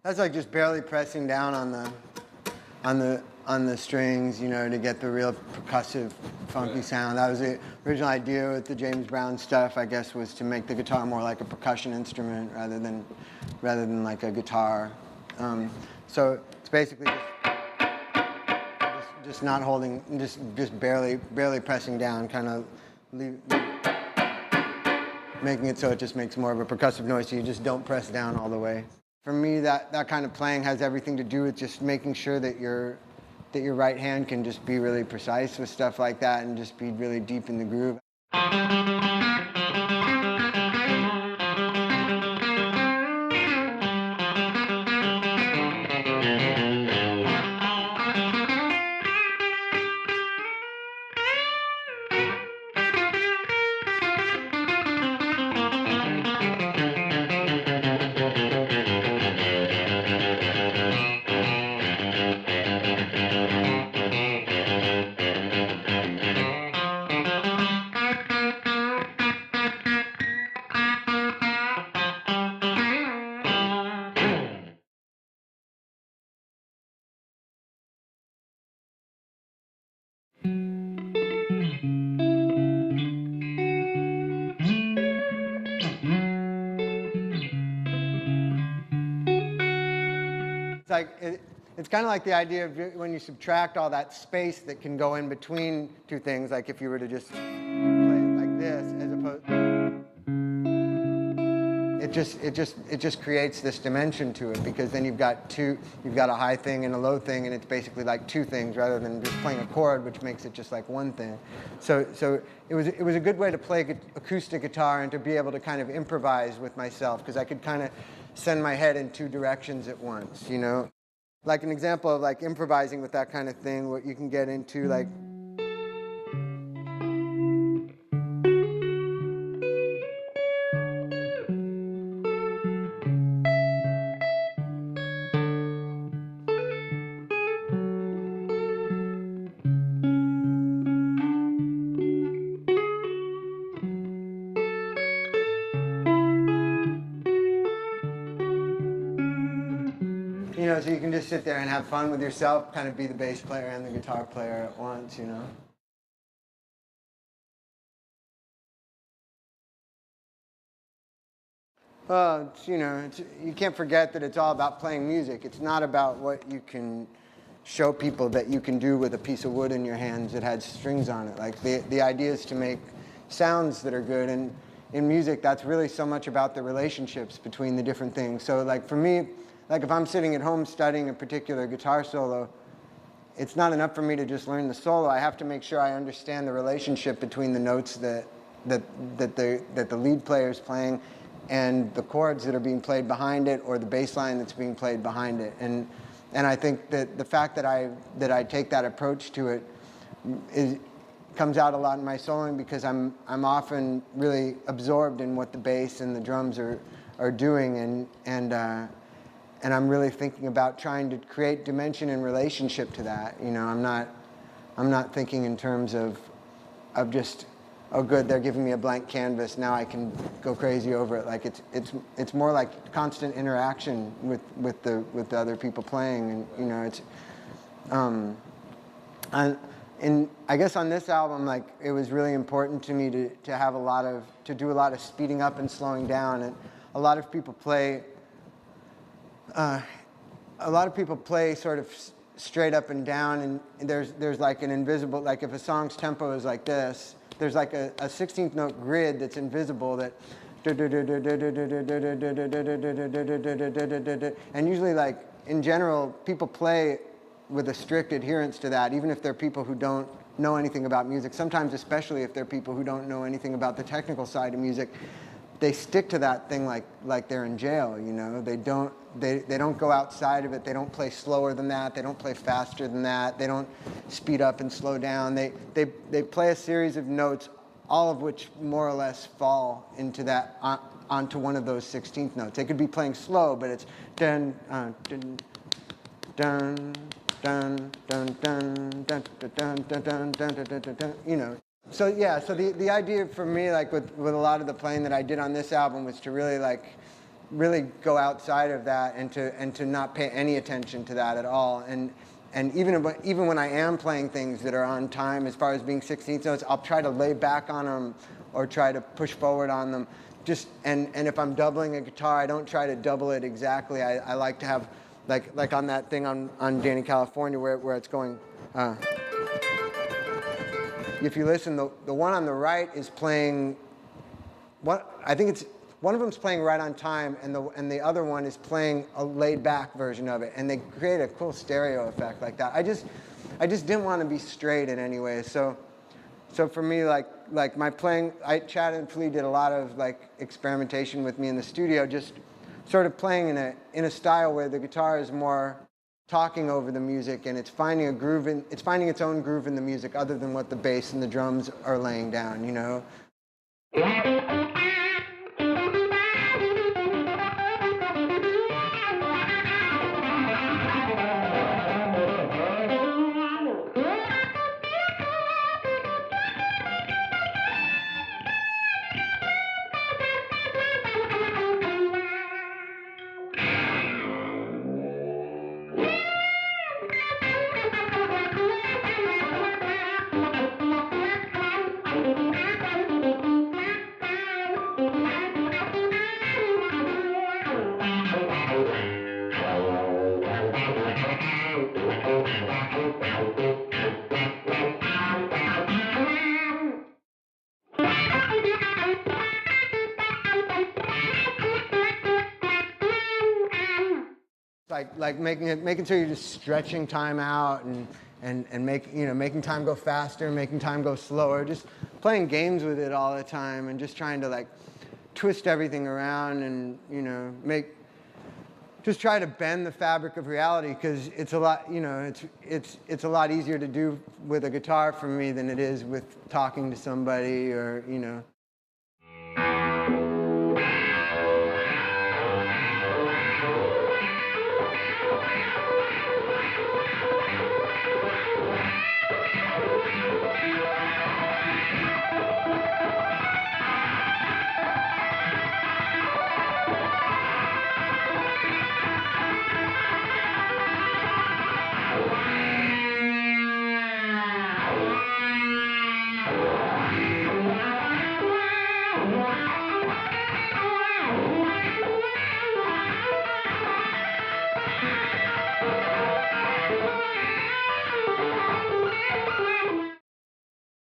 That's like just barely pressing down on the strings, you know, to get the real percussive, funky sound. That was the original idea with the James Brown stuff, I guess, was to make the guitar more like a percussion instrument rather than like a guitar. So it's basically just not holding, just barely pressing down, kind of making it so it just makes more of a percussive noise, so you just don't press down all the way. For me, that kind of playing has everything to do with just making sure that your right hand can just be really precise with stuff like that and just be really deep in the groove. It's kind of like the idea of when you subtract all that space that can go in between two things, like if you were to just play it like this, as opposed, it just creates this dimension to it, because then you've got a high thing and a low thing, and it's basically like two things rather than just playing a chord, which makes it just like one thing. So it was a good way to play acoustic guitar and to be able to kind of improvise with myself, because I could kind of send my head in two directions at once, you know. Like an example of like improvising with that kind of thing, what you can get into, like, you know, so you can just sit there and have fun with yourself, kind of be the bass player and the guitar player at once, you know. Well, you can't forget that it's all about playing music. It's not about what you can show people that you can do with a piece of wood in your hands that had strings on it. Like the idea is to make sounds that are good, and in music, that's really so much about the relationships between the different things. So like for me, like if I'm sitting at home studying a particular guitar solo, it's not enough for me to just learn the solo. I have to make sure I understand the relationship between the notes that the lead player is playing and the chords that are being played behind it, or the bass line that's being played behind it. And I think that the fact that I take that approach to it comes out a lot in my soloing, because I'm often really absorbed in what the bass and the drums are doing, and I'm really thinking about trying to create dimension and relationship to that. You know, I'm not thinking in terms of just, oh good, they're giving me a blank canvas, now I can go crazy over it. Like it's more like constant interaction with the other people playing, and you know, it's and I guess on this album, like, it was really important to me to do a lot of speeding up and slowing down. And a lot of people play sort of straight up and down, and there's like an invisible, like if a song's tempo is like this, there's like a 16th note grid that's invisible that, and usually, like, in general, people play with a strict adherence to that, even if they're people who don't know anything about music. Sometimes, especially if they're people who don't know anything about the technical side of music, they stick to that thing like they're in jail, you know. They don't go outside of it. They don't play slower than that. They don't play faster than that. They don't speed up and slow down. They play a series of notes, all of which more or less fall into that onto one of those 16th notes. They could be playing slow, but it's dun dun dun dun dun dun dun dun dun dun dun dun, you know. So yeah, so the idea for me, like with a lot of the playing that I did on this album, was to really like really go outside of that and to not pay any attention to that at all. And even when I am playing things that are on time, as far as being 16th notes, I'll try to lay back on them or try to push forward on them. And if I'm doubling a guitar, I don't try to double it exactly. I like to have, like on that thing on Danny California where it's going. If you listen, the one on the right is playing. I think it's one of them's playing right on time, and the other one is playing a laid back version of it, and they create a cool stereo effect like that. I just didn't want to be straight in any way, so for me, like my playing, Chad and Flea did a lot of like experimentation with me in the studio, just sort of playing in a style where the guitar is more talking over the music, and it's finding its own groove in the music other than what the bass and the drums are laying down, you know. Like making sure you're just stretching time out and making time go faster, making time go slower, just playing games with it all the time and just trying to like twist everything around and just try to bend the fabric of reality, because it's a lot, it's a lot easier to do with a guitar for me than it is with talking to somebody or